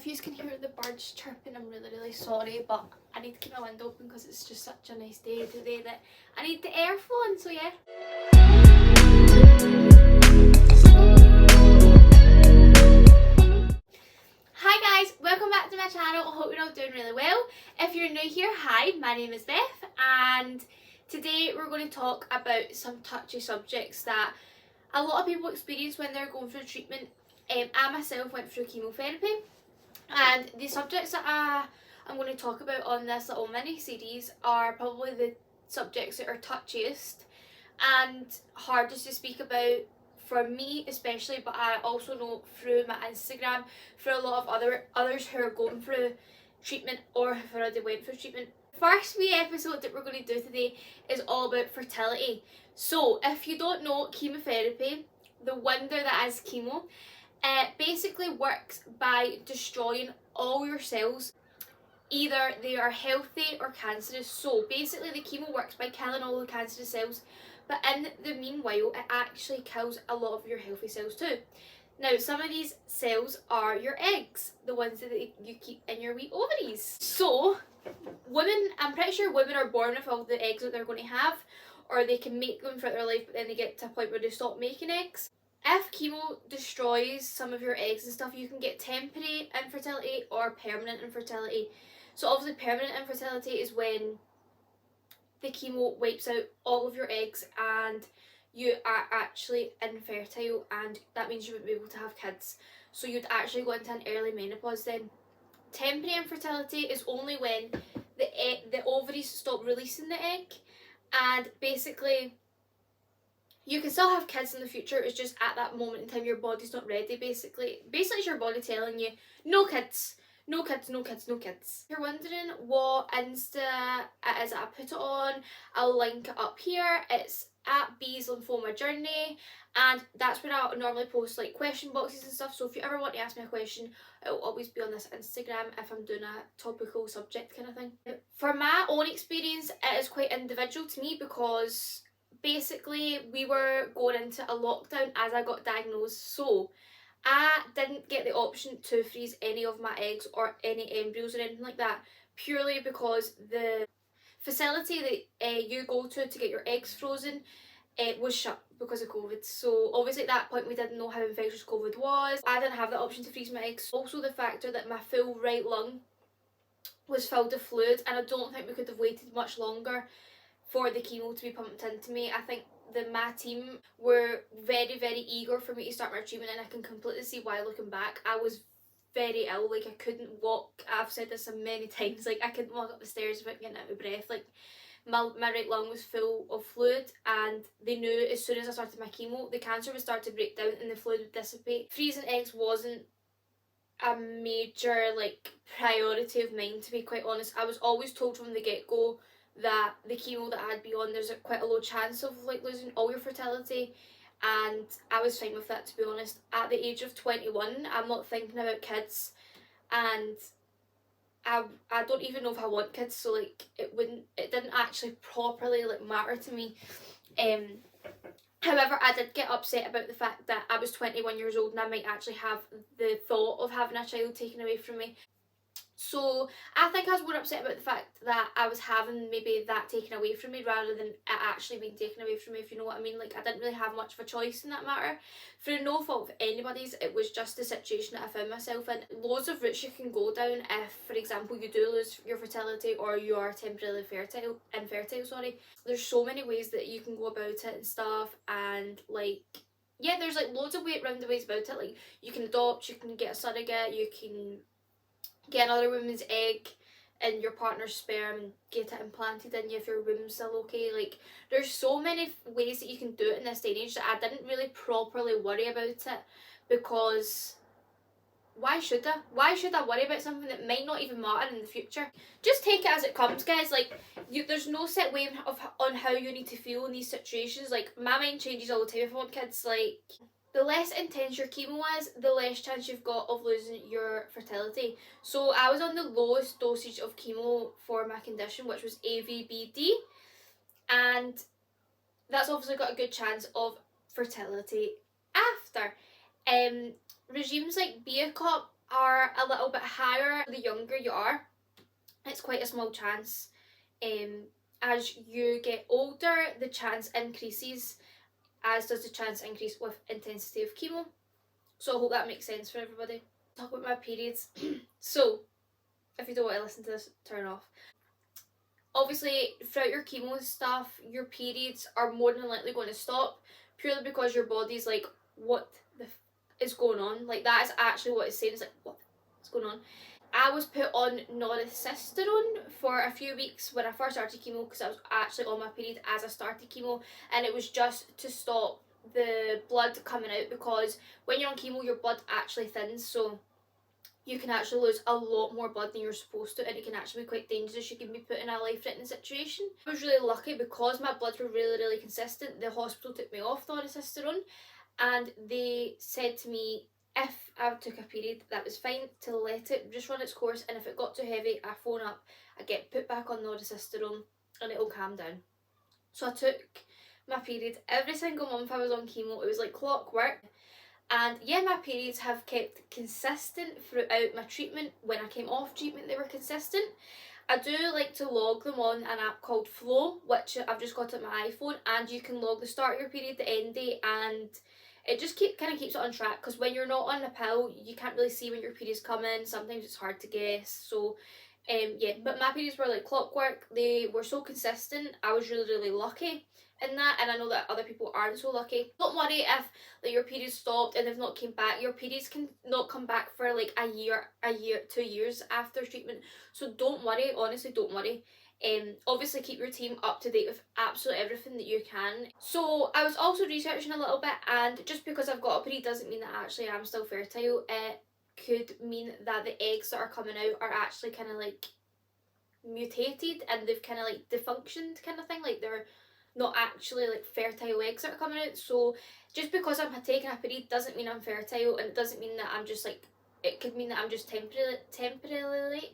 If you can hear the birds chirping, I'm really sorry, but I need to keep my window open because it's just such a nice day today that I need the air flowing, so yeah. Hi guys, welcome back to my channel. I hope you're all doing really well. If you're new here, hi, my name is Beth, and today we're going to talk about some touchy subjects that a lot of people experience when they're going through treatment. I myself went through chemotherapy, and the subjects that I'm going to talk about on this little mini series are probably the subjects that are touchiest and hardest to speak about for me especially, but I also know through my Instagram, through a lot of others who are going through treatment or have already went through treatment. The first wee episode that we're going to do today is all about fertility. So if you don't know, chemotherapy, the wonder that is chemo, basically works by destroying all your cells. Either they are healthy or cancerous. So basically the chemo works by killing all the cancerous cells, but in the meanwhile it actually kills a lot of your healthy cells too. Now some of these cells are your eggs, the ones that you keep in your wee ovaries. So women, I'm pretty sure women are born with all the eggs that they're going to have, or they can make them throughout their life, but then they get to a point where they stop making eggs. If chemo destroys some of your eggs and stuff, you can get temporary infertility or permanent infertility. So obviously permanent infertility is when the chemo wipes out all of your eggs and you are actually infertile, and that means you wouldn't be able to have kids. So you'd actually go into an early menopause then. Temporary infertility is only when the ovaries stop releasing the egg, and basically you can still have kids in the future. It's just at that moment in time your body's not ready. Basically it's your body telling you no kids, no kids, no kids, no kids. If you're wondering what Insta it is that I put it on, I'll link it up here. It's at B's Lymphoma Journey, and that's where I normally post like question boxes and stuff. So if you ever want to ask me a question, it will always be on this Instagram if I'm doing a topical subject kind of thing. For my own experience, it is quite individual to me because basically we were going into a lockdown as I got diagnosed, so I didn't get the option to freeze any of my eggs or any embryos or anything like that, purely because the facility that you go to get your eggs frozen was shut because of COVID. So obviously at that point we didn't know how infectious COVID was. I didn't have the option to freeze my eggs. Also the factor that my full right lung was filled with fluid, and I don't think we could have waited much longer for the chemo to be pumped into me. I think my team were very eager for me to start my treatment, and I can completely see why looking back. I was very ill, like I couldn't walk. I've said this so many times, like I couldn't walk up the stairs without getting out of breath. Like my right lung was full of fluid, and they knew as soon as I started my chemo the cancer would start to break down and the fluid would dissipate. Freezing eggs wasn't a major like priority of mine, to be quite honest. I was always told from the get-go that the chemo that I'd be on, there's quite a low chance of like losing all your fertility, and I was fine with that, to be honest. At the age of 21 I'm not thinking about kids, and I don't even know if I want kids, so like it didn't actually properly like matter to me. However, I did get upset about the fact that I was 21 years old and I might actually have the thought of having a child taken away from me. So I think I was more upset about the fact that I was having maybe that taken away from me rather than it actually being taken away from me, if you know what I mean. Like I didn't really have much of a choice in that matter. Through no fault of anybody's, it was just the situation that I found myself in. Loads of routes you can go down if, for example, you do lose your fertility or you are temporarily infertile, sorry. There's so many ways that you can go about it and stuff, and like yeah, there's like loads of roundabout ways about it. Like you can adopt, you can get a surrogate, you can get another woman's egg in your partner's sperm and get it implanted in you if your womb's still okay. Like there's so many ways that you can do it in this day and age that I didn't really properly worry about it, because why should I? Why should I worry about something that might not even matter in the future? Just take it as it comes, guys. Like there's no set way on how you need to feel in these situations. Like my mind changes all the time if I want kids. Like the less intense your chemo is, the less chance you've got of losing your fertility. So I was on the lowest dosage of chemo for my condition, which was AVBD, and that's obviously got a good chance of fertility after. Regimes like BIACOP are a little bit higher the younger you are. It's quite a small chance. As you get older, the chance increases, as does the chance increase with intensity of chemo. So I hope that makes sense for everybody. Talk about my periods. So, if you don't want to listen to this, turn off. Obviously, throughout your chemo stuff, your periods are more than likely going to stop, purely because your body's like, what the is going on? Like, that is actually what it's saying. It's like, what's going on? I was put on northisterone for a few weeks when I first started chemo, because I was actually on my period as I started chemo, and it was just to stop the blood coming out, because when you're on chemo your blood actually thins, so you can actually lose a lot more blood than you're supposed to, and it can actually be quite dangerous. You can be put in a life-threatening situation. I was really lucky because my bloods were really consistent. The hospital took me off northisterone, and they said to me if I took a period that was fine to let it just run its course, and if it got too heavy I phone up, I get put back on northisterone and it'll calm down. So I took my period every single month I was on chemo. It was like clockwork. And yeah, my periods have kept consistent throughout my treatment. When I came off treatment they were consistent. I do like to log them on an app called Flow, which I've just got on my iPhone, and you can log the start of your period, the end date, and it just kind of keeps it on track, because when you're not on a pill you can't really see when your period's coming. Sometimes it's hard to guess. So yeah, but my periods were like clockwork. They were so consistent. I was really lucky in that, and I know that other people aren't so lucky. Don't worry if like your periods stopped and they've not came back. Your periods can not come back for like a year, 2 years after treatment. So don't worry, honestly don't worry. Obviously keep your team up to date with absolutely everything that you can. So I was also researching a little bit, and just because I've got a period doesn't mean that actually I'm still fertile. It could mean that the eggs that are coming out are actually kind of like mutated, and they've kind of like defunctioned kind of thing, like they're not actually like fertile eggs that are coming out. So just because I'm taking a period doesn't mean I'm fertile, and it doesn't mean that I'm just like, it could mean that I'm just temporarily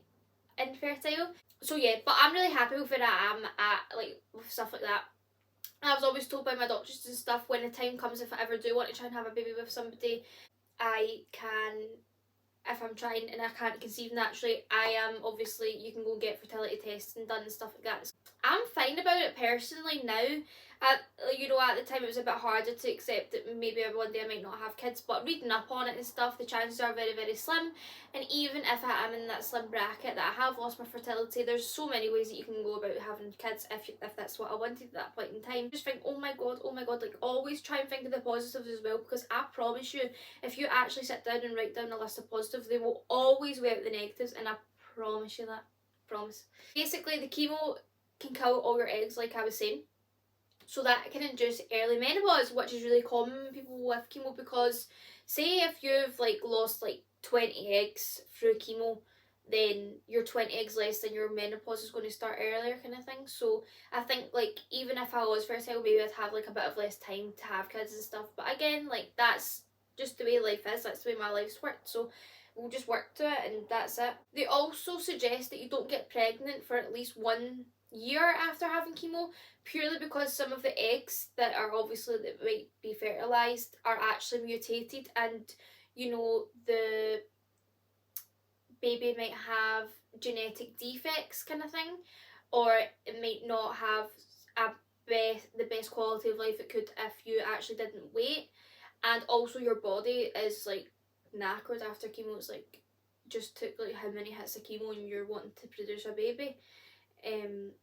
infertile. So yeah, but I'm really happy with where I am at, like with stuff like that. I was always told by my doctors and stuff, when the time comes, if I ever do want to try and have a baby with somebody, I can, if I'm trying and I can't conceive naturally, I am obviously, you can go and get fertility tests and done and stuff like that. I'm fine about it personally now. You know, at the time it was a bit harder to accept that maybe one day I might not have kids, but reading up on it and stuff, the chances are very slim. And even if I am in that slim bracket that I have lost my fertility, there's so many ways that you can go about having kids if that's what I wanted at that point in time. Just think, oh my god, like always try and think of the positives as well, because I promise you, if you actually sit down and write down a list of positives, they will always weigh out the negatives, and I promise you that. Promise. Basically, the chemo can kill all your eggs, like I was saying. So that can induce early menopause, which is really common in people with chemo, because say if you've like lost like 20 eggs through chemo, then you're 20 eggs less, then your menopause is going to start earlier kind of thing. So I think like even if I was fertile, maybe I'd have like a bit of less time to have kids and stuff. But again, like that's just the way life is, that's the way my life's worked. So we'll just work to it and that's it. They also suggest that you don't get pregnant for at least 1 year after having chemo, purely because some of the eggs that are obviously that might be fertilized are actually mutated, and you know the baby might have genetic defects kind of thing, or it might not have the best quality of life it could if you actually didn't wait. And also your body is like knackered after chemo. It's like just took like how many hits of chemo and you're wanting to produce a baby.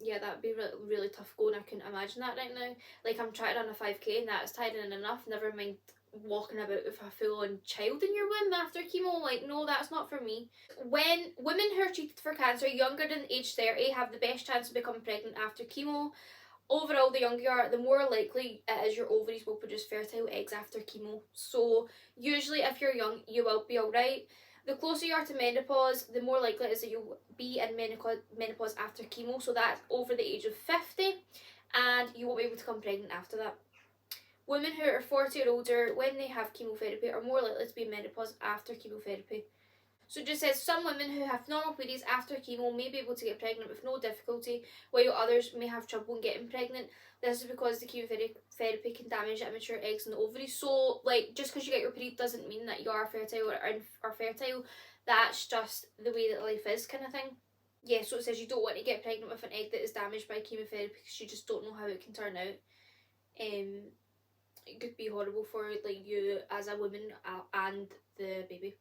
Yeah, that would be really tough going. I couldn't imagine that right now. Like I'm trying to run a 5k and that's tiring enough, never mind walking about with a full-on child in your womb after chemo. Like no, that's not for me. When women who are treated for cancer younger than age 30 have the best chance of becoming pregnant after chemo. Overall, the younger you are, the more likely it is your ovaries will produce fertile eggs after chemo. So usually if you're young you will be alright. The closer you are to menopause, the more likely it is that you'll be in menopause after chemo, so that's over the age of 50, and you won't be able to become pregnant after that. Women who are 40 or older, when they have chemotherapy, are more likely to be in menopause after chemotherapy. So it just says some women who have normal periods after chemo may be able to get pregnant with no difficulty, while others may have trouble in getting pregnant. This is because the chemotherapy can damage immature eggs and ovaries. So like just because you get your period doesn't mean that you are fertile or fertile. that's just the way that life is, kind of thing. Yeah, so it says you don't want to get pregnant with an egg that is damaged by chemotherapy because you just don't know how it can turn out. It could be horrible for like you as a woman and the baby.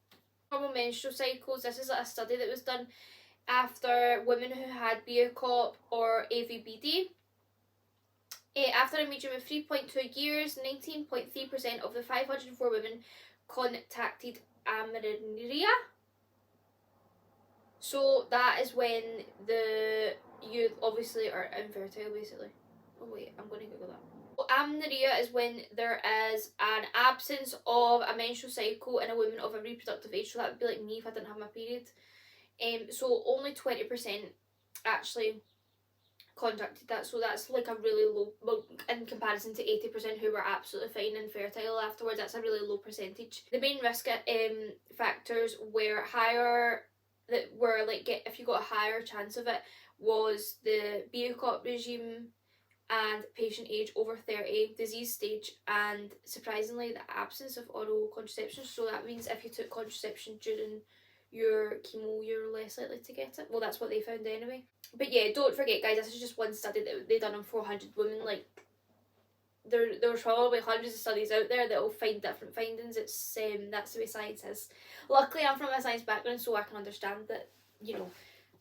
Normal menstrual cycles. This is like a study that was done after women who had BOCOP or AVBD. After a median of 3.2 years, 19.3% of the 504 women contacted amenorrhea. So that is when you obviously are infertile, basically. Oh wait, I'm going to Google that. Amenorrhea is when there is an absence of a menstrual cycle in a woman of a reproductive age. So that would be like me if I didn't have my period. So only 20% actually contacted that, so that's like a really low, well, in comparison to 80% who were absolutely fine and fertile afterwards. That's a really low percentage. The main risk factors were higher, that were like if you got a higher chance of it, was the BOCOP regime and patient age over 30, disease stage, and surprisingly the absence of oral contraception. So that means if you took contraception during your chemo, you're less likely to get it. Well, that's what they found anyway. But yeah, don't forget guys, this is just one study that they done on 400 women. Like there's probably hundreds of studies out there that will find different findings. It's that's the way science is. Luckily I'm from a science background, so I can understand that, you know,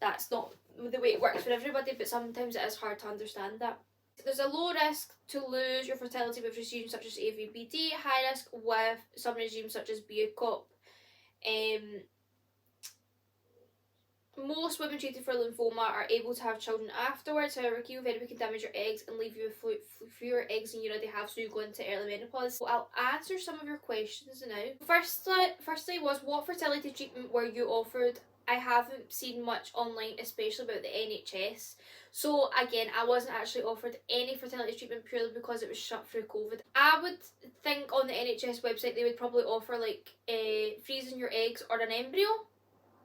that's not the way it works for everybody, but sometimes it is hard to understand that. There's a low risk to lose your fertility with regimes such as AVBD, high risk with some regimes such as BOCOP. Most women treated for lymphoma are able to have children afterwards. However, chemotherapy can damage your eggs and leave you with fewer eggs than you already have, so you go into early menopause. So I'll answer some of your questions now. Firstly was, what fertility treatment were you offered? I haven't seen much online, especially about the NHS. So again, I wasn't actually offered any fertility treatment purely because it was shut through COVID. I would think on the NHS website they would probably offer like freezing your eggs or an embryo.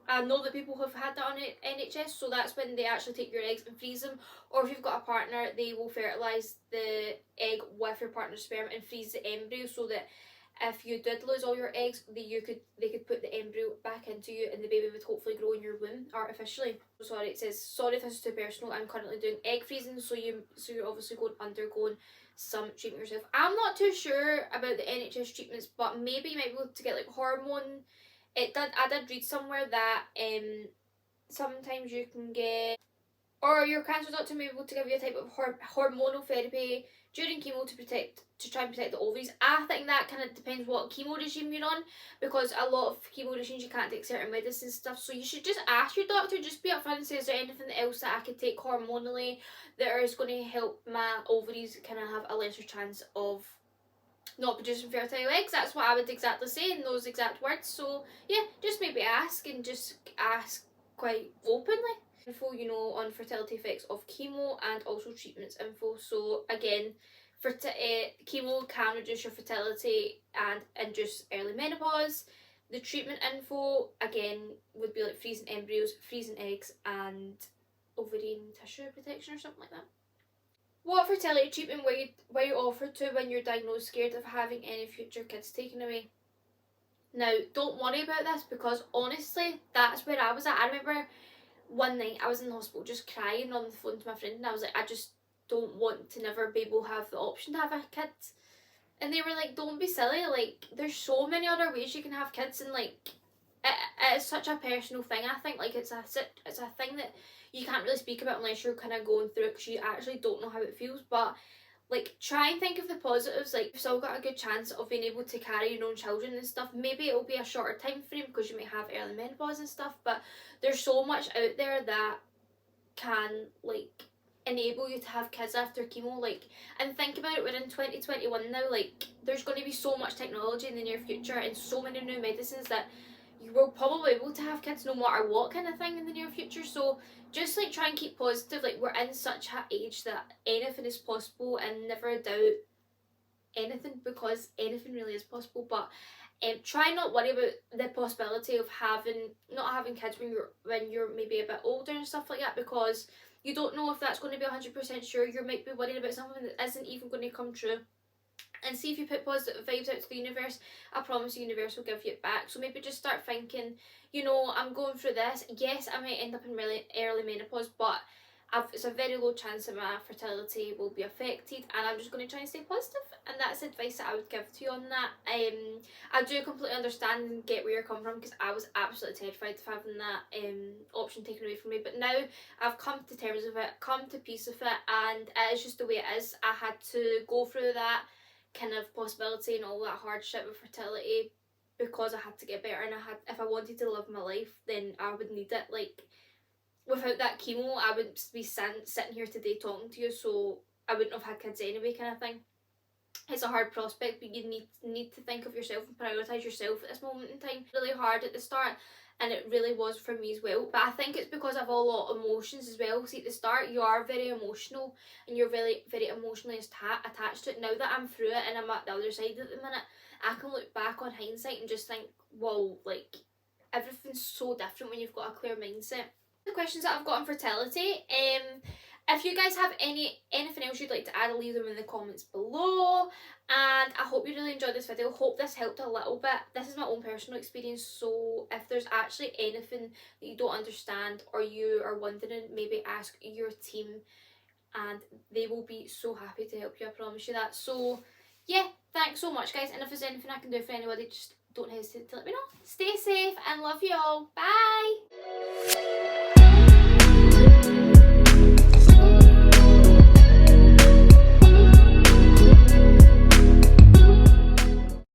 I know that people have had that on NHS, so that's when they actually take your eggs and freeze them. Or if you've got a partner, they will fertilise the egg with your partner's sperm and freeze the embryo, so that if you did lose all your eggs, they could put the embryo back into you and the baby would hopefully grow in your womb artificially. Sorry, it says, sorry if this is too personal, I'm currently doing egg freezing, so you're obviously undergoing some treatment yourself. I'm not too sure about the NHS treatments, but maybe you might be able to get like hormone. I did read somewhere that sometimes you can get, or your cancer doctor may be able to give you a type of hormonal therapy during chemo to try and protect the ovaries. I think that kind of depends what chemo regime you're on, because a lot of chemo regimes you can't take certain medicine stuff, so you should just ask your doctor, just be upfront and say, is there anything else that I could take hormonally that is going to help my ovaries kind of have a lesser chance of not producing fertile eggs. That's what I would exactly say in those exact words. So yeah, just maybe ask, and just ask quite openly. Info, you know, on fertility effects of chemo, and also treatments info. So again, chemo can reduce your fertility and induce early menopause. The treatment info again would be like freezing embryos, freezing eggs, and ovarian tissue protection or something like that. What fertility treatment were you offered to when you're diagnosed scared of having any future kids taken away? Now, don't worry about this, because honestly, that's where I was at. I remember one night I was in the hospital just crying on the phone to my friend, and I was like, I just don't want to never be able to have the option to have a kid. And they were like, don't be silly, like, there's so many other ways you can have kids, and like, it is such a personal thing. I think like it's a thing that you can't really speak about unless you're kind of going through it, because you actually don't know how it feels. But like, try and think of the positives. Like, you've still got a good chance of being able to carry your own children and stuff. Maybe it'll be a shorter time frame because you might have early menopause and stuff, but there's so much out there that can like enable you to have kids after chemo. Like, and think about it, we're in 2021 now. Like, there's going to be so much technology in the near future and so many new medicines that you will probably be able to have kids no matter what kind of thing in the near future. So just like try and keep positive. Like, we're in such an age that anything is possible, and never doubt anything, because anything really is possible. But try not worry about the possibility of not having kids when you're maybe a bit older and stuff like that, because you don't know if that's going to be 100% sure. You might be worried about something that isn't even going to come true. And see if you put positive vibes out to the universe, I promise the universe will give you it back. So maybe just start thinking, you know, I'm going through this. Yes, I might end up in really early menopause, but it's a very low chance that my fertility will be affected, and I'm just going to try and stay positive. And that's the advice that I would give to you on that. I do completely understand and get where you're coming from, because I was absolutely terrified of having that option taken away from me. But now I've come to terms with it, come to peace with it, and it's just the way it is. I had to go through that kind of possibility and all that hardship with fertility because I had to get better, and if I wanted to live my life, then I would need it. Like, without that chemo, I wouldn't be sitting here today talking to you, so I wouldn't have had kids anyway, kind of thing. It's a hard prospect, but you need to think of yourself and prioritise yourself at this moment in time. Really hard at the start, and it really was for me as well. But I think it's because I've a lot of emotions as well. See, at the start, you are very emotional, and you're very, very emotionally attached to it. Now that I'm through it and I'm at the other side at the minute, I can look back on hindsight and just think, whoa, like, everything's so different when you've got a clear mindset. The questions that I've got on fertility, if you guys have anything else you'd like to add, I'll leave them in the comments below. And I hope you really enjoyed this video. Hope this helped a little bit. This is my own personal experience, so if there's actually anything that you don't understand or you are wondering, maybe ask your team and they will be so happy to help you, I promise you that. So yeah, thanks so much guys, and if there's anything I can do for anybody, just don't hesitate to let me know. Stay safe and love you all. Bye!